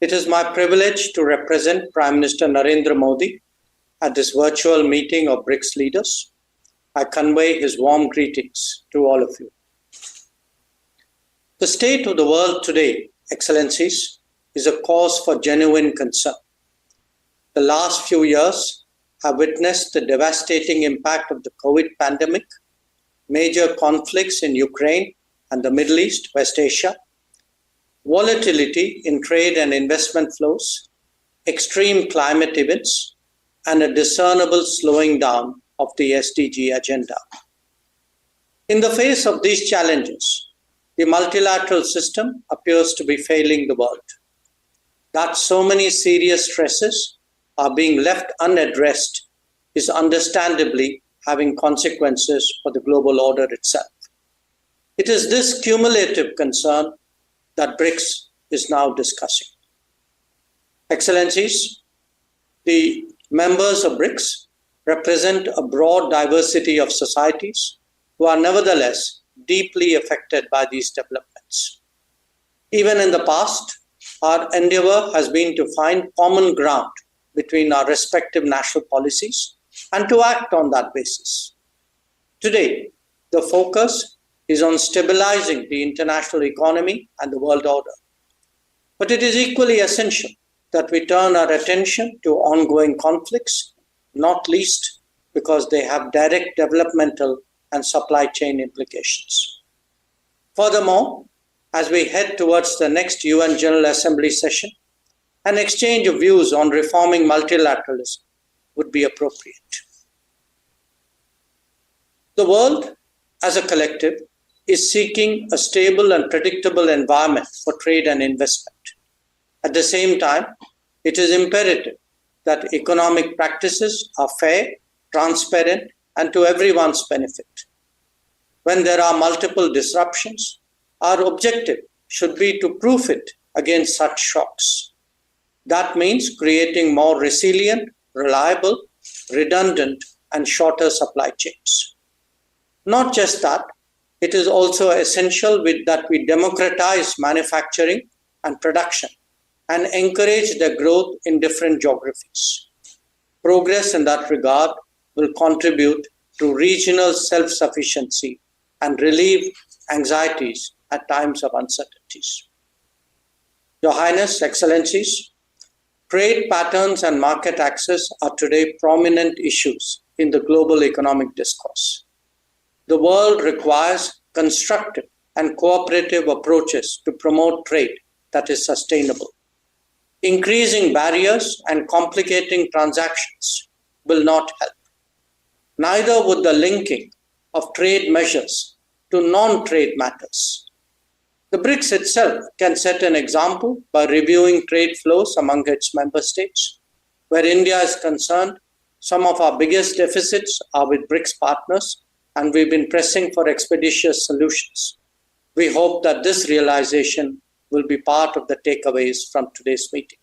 It is my privilege to represent Prime Minister Narendra Modi at this virtual meeting of BRICS leaders. I convey his warm greetings to all of you. The state of the world today, Excellencies, is a cause for genuine concern. The last few years have witnessed the devastating impact of the COVID pandemic, major conflicts in Ukraine and the Middle East, West Asia, volatility in trade and investment flows, extreme climate events, and a discernible slowing down of the SDG agenda. In the face of these challenges, the multilateral system appears to be failing the world. That so many serious stresses are being left unaddressed is understandably having consequences for the global order itself. It is this cumulative concern that BRICS is now discussing. Excellencies, the members of BRICS represent a broad diversity of societies who are nevertheless deeply affected by these developments. Even in the past, our endeavor has been to find common ground between our respective national policies and to act on that basis. Today, the focus is on stabilizing the international economy and the world order. But it is equally essential that we turn our attention to ongoing conflicts, not least because they have direct developmental and supply chain implications. Furthermore, as we head towards the next UN General Assembly session, an exchange of views on reforming multilateralism would be appropriate. The world, as a collective, is seeking a stable and predictable environment for trade and investment. At the same time, it is imperative that economic practices are fair, transparent, and to everyone's benefit. When there are multiple disruptions, our objective should be to proof it against such shocks. That means creating more resilient, reliable, redundant, and shorter supply chains. Not just that, it is also essential that we democratize manufacturing and production and encourage their growth in different geographies. Progress in that regard will contribute to regional self-sufficiency and relieve anxieties at times of uncertainties. Your Highness, Excellencies, trade patterns and market access are today prominent issues in the global economic discourse. The world requires constructive and cooperative approaches to promote trade that is sustainable. Increasing barriers and complicating transactions will not help. Neither would the linking of trade measures to non-trade matters. The BRICS itself can set an example by reviewing trade flows among its member states. Where India is concerned, some of our biggest deficits are with BRICS partners, and we've been pressing for expeditious solutions. We hope that this realization will be part of the takeaways from today's meeting.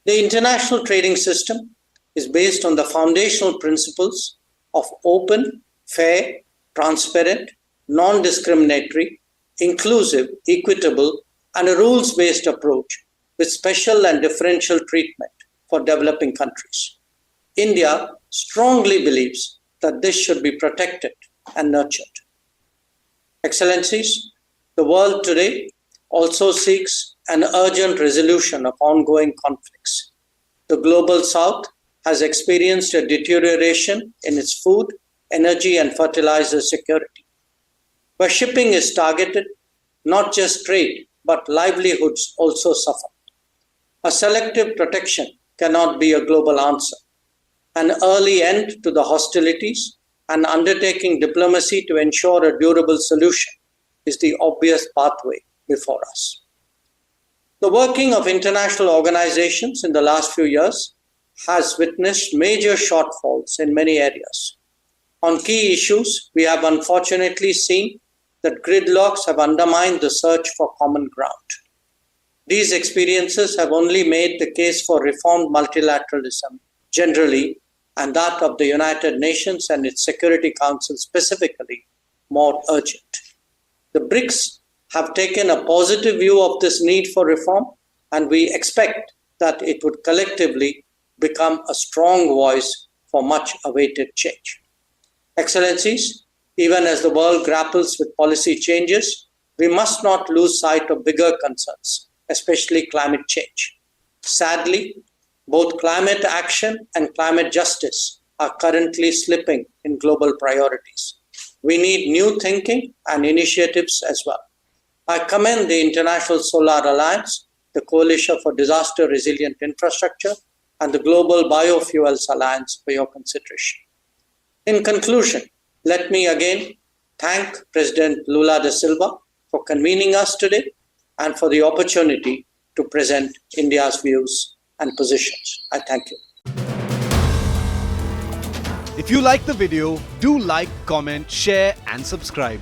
The international trading system is based on the foundational principles of open, fair, transparent, non-discriminatory, inclusive, equitable, and a rules-based approach with special and differential treatment for developing countries. India strongly believes that this should be protected and nurtured. Excellencies, the world today also seeks an urgent resolution of ongoing conflicts. The global south has experienced a deterioration in its food, energy, and fertilizer security. Where shipping is targeted, not just trade, but livelihoods also suffer. A selective protection cannot be a global answer. An early end to the hostilities and undertaking diplomacy to ensure a durable solution is the obvious pathway before us. The working of international organizations in the last few years has witnessed major shortfalls in many areas. On key issues, we have unfortunately seen that gridlocks have undermined the search for common ground. These experiences have only made the case for reformed multilateralism generally, and that of the United Nations and its Security Council specifically, more urgent. The BRICS have taken a positive view of this need for reform, and we expect that it would collectively become a strong voice for much awaited change. Excellencies, even as the world grapples with policy changes, we must not lose sight of bigger concerns, especially climate change. Sadly, both climate action and climate justice are currently slipping in global priorities. We need new thinking and initiatives as well. I commend the International Solar Alliance, the Coalition for Disaster Resilient Infrastructure, and the Global Biofuels Alliance for your consideration. In conclusion, let me again thank President Lula da Silva for convening us today and for the opportunity to present India's views and positions. I thank you. If you like the video, do like, comment, share and subscribe.